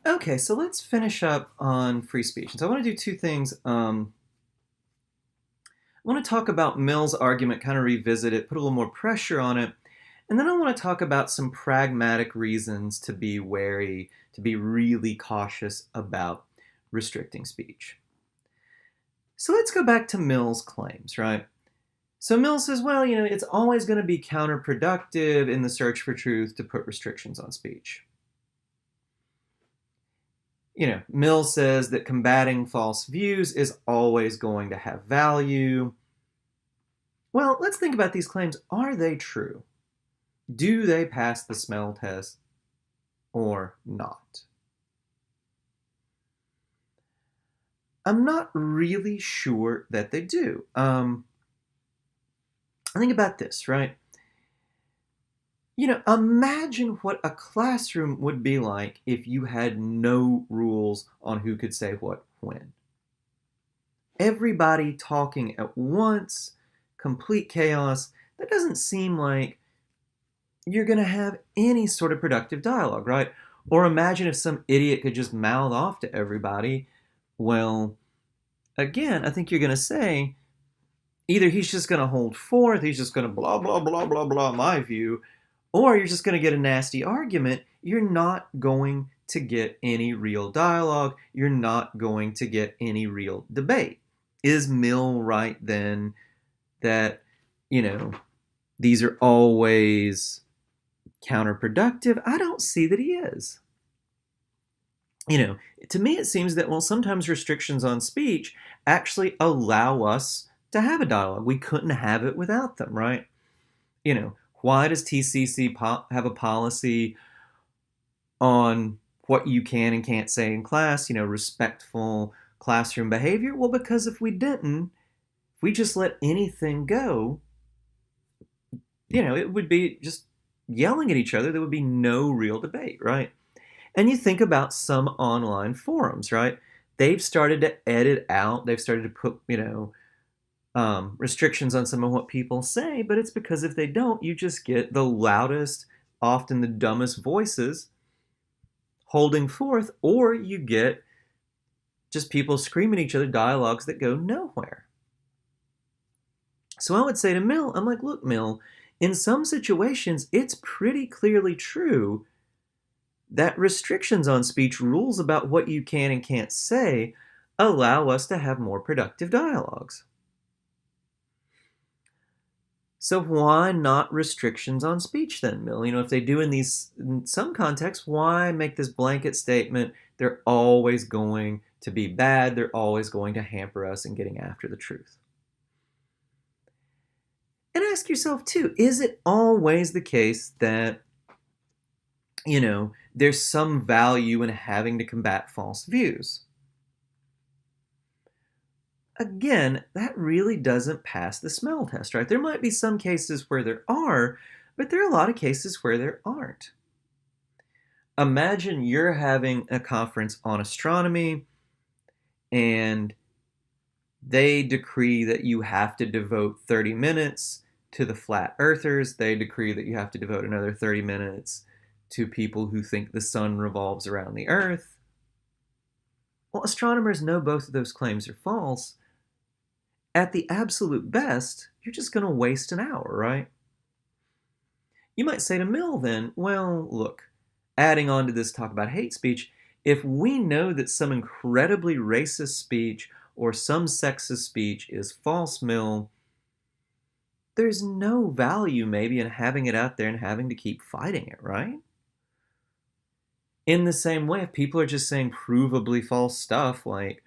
Okay, so let's finish up on free speech. And so I want to do two things. I want to talk about Mill's argument, kind of revisit it, put a little more pressure on it. And then I want to talk about some pragmatic reasons to be wary, to be really cautious about restricting speech. So let's go back to Mill's claims, right? So Mill says, well, it's always going to be counterproductive in the search for truth to put restrictions on speech. Mill says that combating false views is always going to have value. Well, let's think about these claims. Are they true? Do they pass the smell test or not? I'm not really sure that they do. Think about this, right? Imagine what a classroom would be like if you had no rules on who could say what when. Everybody talking at once, complete chaos. That doesn't seem like you're going to have any sort of productive dialogue, right? Or imagine if some idiot could just mouth off to everybody. Well, again, I think you're going to say either he's just going to hold forth, he's just going to blah, blah, blah, blah, blah, my view, or you're just going to get a nasty argument. You're not going to get any real dialogue. You're not going to get any real debate. Is Mill right then that, these are always counterproductive? I don't see that he is. To me it seems that, well, sometimes restrictions on speech actually allow us to have a dialogue. We couldn't have it without them, right? Why does TCC have a policy on what you can and can't say in class, respectful classroom behavior? Well, because if we just let anything go, it would be just yelling at each other. There would be no real debate, right? And you think about some online forums, right? They've started to edit out, they've started to put, restrictions on some of what people say, but it's because if they don't, you just get the loudest, often the dumbest voices holding forth, or you get just people screaming at each other, dialogues that go nowhere. So I would say to Mill, I'm like, look, Mill, in some situations, it's pretty clearly true that restrictions on speech, rules about what you can and can't say, allow us to have more productive dialogues. So why not restrictions on speech then, Mill? If they do in some contexts, why make this blanket statement, they're always going to be bad, they're always going to hamper us in getting after the truth? And ask yourself too, is it always the case that, there's some value in having to combat false views? Again, that really doesn't pass the smell test, right? There might be some cases where there are, but there are a lot of cases where there aren't. Imagine you're having a conference on astronomy and they decree that you have to devote 30 minutes to the flat earthers. They decree that you have to devote another 30 minutes to people who think the sun revolves around the earth. Well, astronomers know both of those claims are false. At the absolute best, you're just going to waste an hour, right? You might say to Mill then, well, look, adding on to this talk about hate speech, if we know that some incredibly racist speech or some sexist speech is false, Mill, there's no value maybe in having it out there and having to keep fighting it, right? In the same way, if people are just saying provably false stuff like,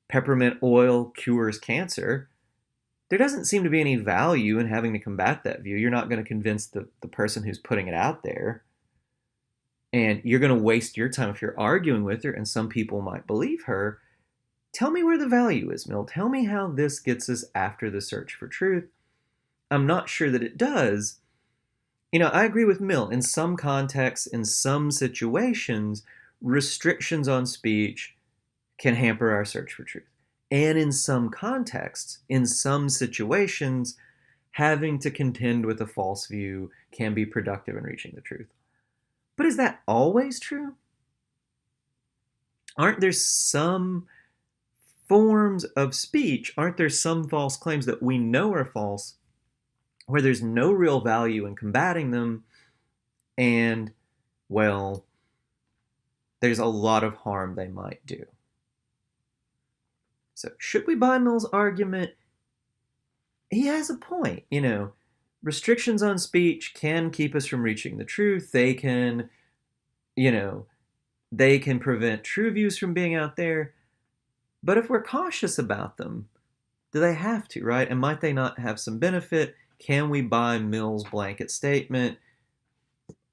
peppermint oil cures cancer, there doesn't seem to be any value in having to combat that view. You're not going to convince the person who's putting it out there. And you're going to waste your time if you're arguing with her, and some people might believe her. Tell me where the value is, Mill. Tell me how this gets us after the search for truth. I'm not sure that it does. I agree with Mill. In some contexts, in some situations, restrictions on speech can hamper our search for truth. And in some contexts, in some situations, having to contend with a false view can be productive in reaching the truth. But is that always true? Aren't there some forms of speech, aren't there some false claims that we know are false, where there's no real value in combating them, and, well, there's a lot of harm they might do? So, should we buy Mill's argument? He has a point. Restrictions on speech can keep us from reaching the truth. They can, they can prevent true views from being out there. But if we're cautious about them, do they have to, right? And might they not have some benefit? Can we buy Mill's blanket statement?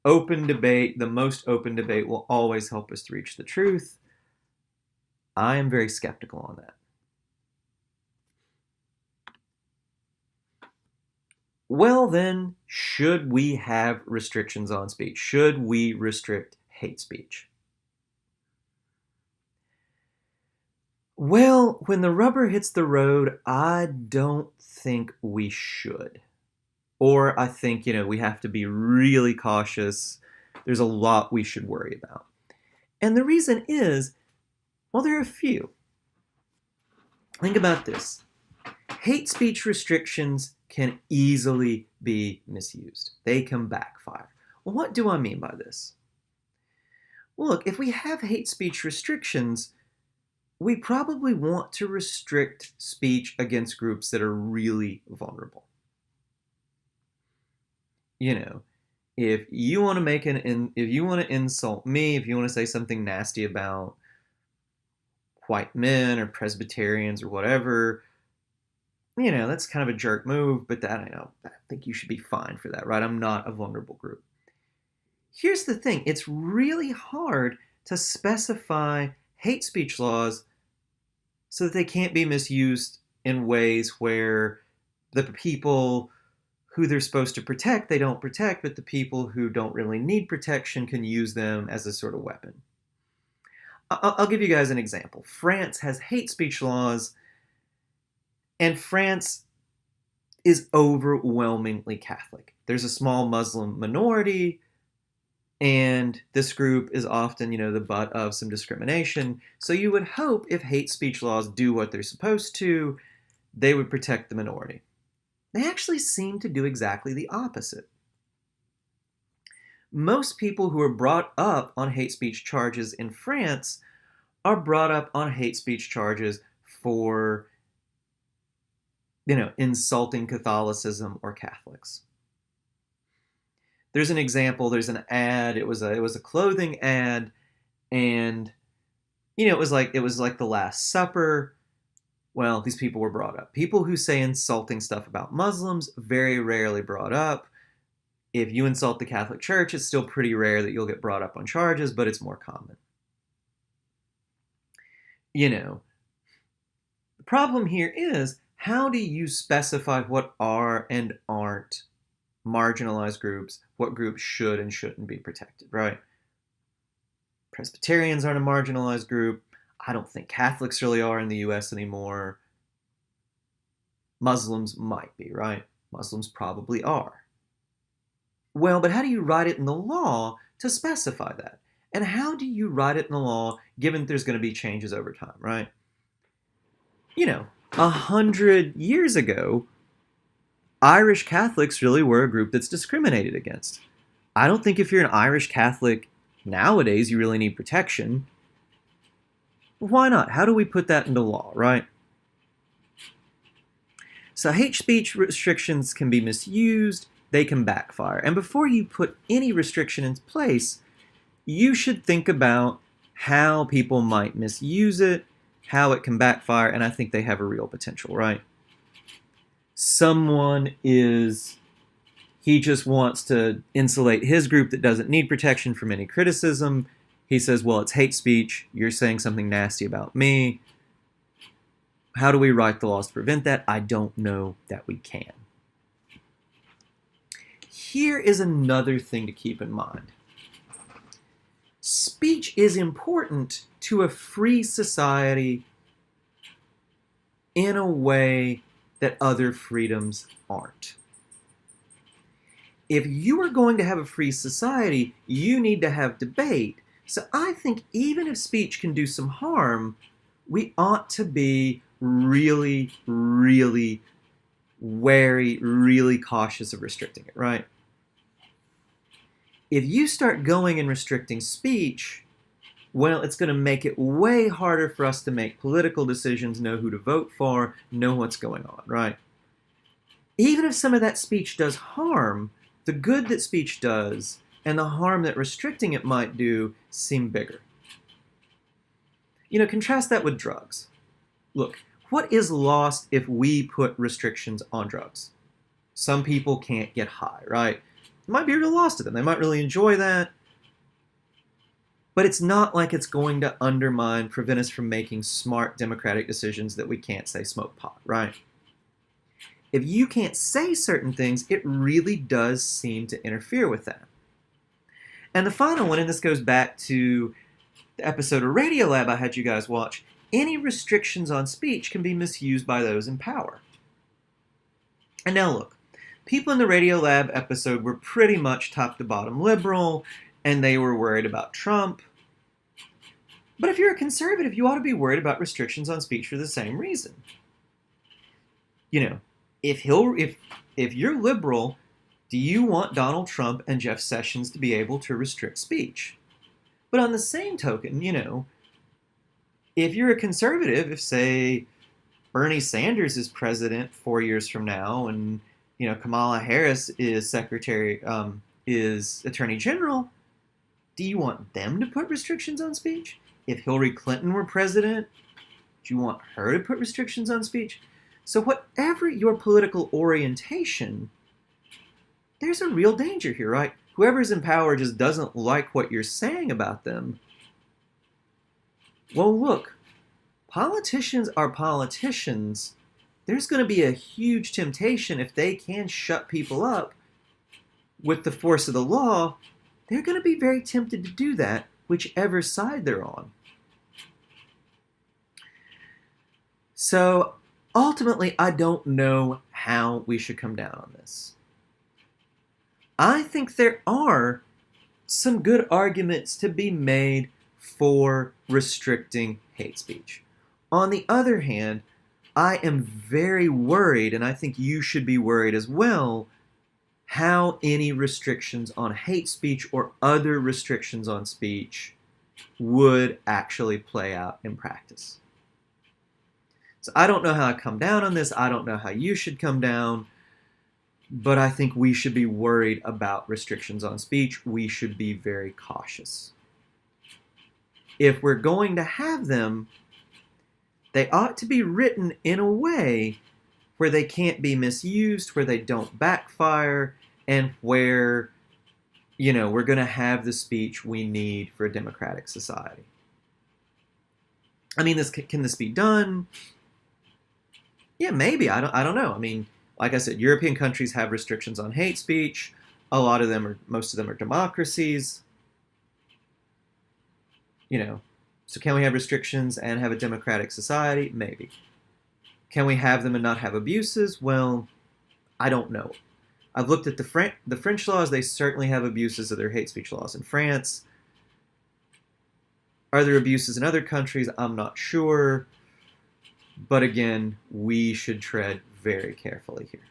Open debate, the most open debate, will always help us to reach the truth. I am very skeptical on that. Well, then, should we have restrictions on speech? Should we restrict hate speech? Well, when the rubber hits the road, I don't think we should. Or I think, we have to be really cautious. There's a lot we should worry about. And the reason is, well, there are a few. Think about this. Hate speech restrictions can easily be misused. They can backfire. Well, what do I mean by this? Well, look, if we have hate speech restrictions, we probably want to restrict speech against groups that are really vulnerable. If you want to insult me, if you want to say something nasty about white men or Presbyterians or whatever, that's kind of a jerk move, but I think you should be fine for that, right? I'm not a vulnerable group. Here's the thing. It's really hard to specify hate speech laws so that they can't be misused in ways where the people who they're supposed to protect, they don't protect, but the people who don't really need protection can use them as a sort of weapon. I'll give you guys an example. France has hate speech laws, and France is overwhelmingly Catholic. There's a small Muslim minority, and this group is often, the butt of some discrimination. So you would hope if hate speech laws do what they're supposed to, they would protect the minority. They actually seem to do exactly the opposite. Most people who are brought up on hate speech charges in France are brought up on hate speech charges for, insulting Catholicism or Catholics. There's an example, there's an ad, it was a clothing ad, and, it was like the Last Supper. Well, these people were brought up. People who say insulting stuff about Muslims, very rarely brought up. If you insult the Catholic Church, it's still pretty rare that you'll get brought up on charges, but it's more common. The problem here is, how do you specify what are and aren't marginalized groups, what groups should and shouldn't be protected, right? Presbyterians aren't a marginalized group. I don't think Catholics really are in the US anymore. Muslims might be, right? Muslims probably are. Well, but how do you write it in the law to specify that? And how do you write it in the law given that there's going to be changes over time, right? 100 years ago, Irish Catholics really were a group that's discriminated against. I don't think if you're an Irish Catholic nowadays, you really need protection. Why not? How do we put that into law, right? So hate speech restrictions can be misused, they can backfire. And before you put any restriction in place, you should think about how people might misuse it, how it can backfire, and I think they have a real potential, right? He just wants to insulate his group that doesn't need protection from any criticism. He says, well, it's hate speech. You're saying something nasty about me. How do we write the laws to prevent that? I don't know that we can. Here is another thing to keep in mind. Speech is important to a free society in a way that other freedoms aren't. If you are going to have a free society, you need to have debate. So I think even if speech can do some harm, we ought to be really, really wary, really cautious of restricting it, right? If you start going and restricting speech, well, it's going to make it way harder for us to make political decisions, know who to vote for, know what's going on, right? Even if some of that speech does harm, the good that speech does and the harm that restricting it might do seem bigger. You know, contrast that with drugs. Look, what is lost if we put restrictions on drugs? Some people can't get high, right? It might be a real loss to them. They might really enjoy that. But it's not like it's going to prevent us from making smart democratic decisions that we can't say smoke pot, right? If you can't say certain things, it really does seem to interfere with that. And the final one, and this goes back to the episode of Radiolab I had you guys watch, any restrictions on speech can be misused by those in power. And now look, people in the Radiolab episode were pretty much top to bottom liberal, and they were worried about Trump. But if you're a conservative, you ought to be worried about restrictions on speech for the same reason. You know, if you're liberal, do you want Donald Trump and Jeff Sessions to be able to restrict speech? But on the same token, you know, if you're a conservative, if, say, Bernie Sanders is president 4 years from now and, you know, Kamala Harris is is Attorney General, do you want them to put restrictions on speech? If Hillary Clinton were president, do you want her to put restrictions on speech? So whatever your political orientation, there's a real danger here, right? Whoever's in power just doesn't like what you're saying about them. Well, look, politicians are politicians. There's going to be a huge temptation if they can shut people up with the force of the law. They're going to be very tempted to do that, whichever side they're on. So ultimately, I don't know how we should come down on this. I think there are some good arguments to be made for restricting hate speech. On the other hand, I am very worried, and I think you should be worried as well, how any restrictions on hate speech or other restrictions on speech would actually play out in practice. So I don't know how I come down on this. I don't know how you should come down. But I think we should be worried about restrictions on speech. We should be very cautious. If we're going to have them, they ought to be written in a way where they can't be misused, where they don't backfire, and where, you know, we're going to have the speech we need for a democratic society. I mean, can this be done? Yeah, maybe. I don't know. I mean, like I said, European countries have restrictions on hate speech. Most of them are democracies. You know, so can we have restrictions and have a democratic society? Maybe. Can we have them and not have abuses? Well, I don't know. I've looked at the French laws. They certainly have abuses of their hate speech laws in France. Are there abuses in other countries? I'm not sure. But again, we should tread very carefully here.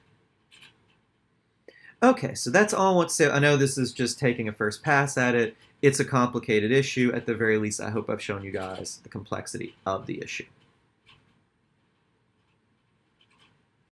Okay, so that's all I want to say. I know this is just taking a first pass at it. It's a complicated issue. At the very least, I hope I've shown you guys the complexity of the issue.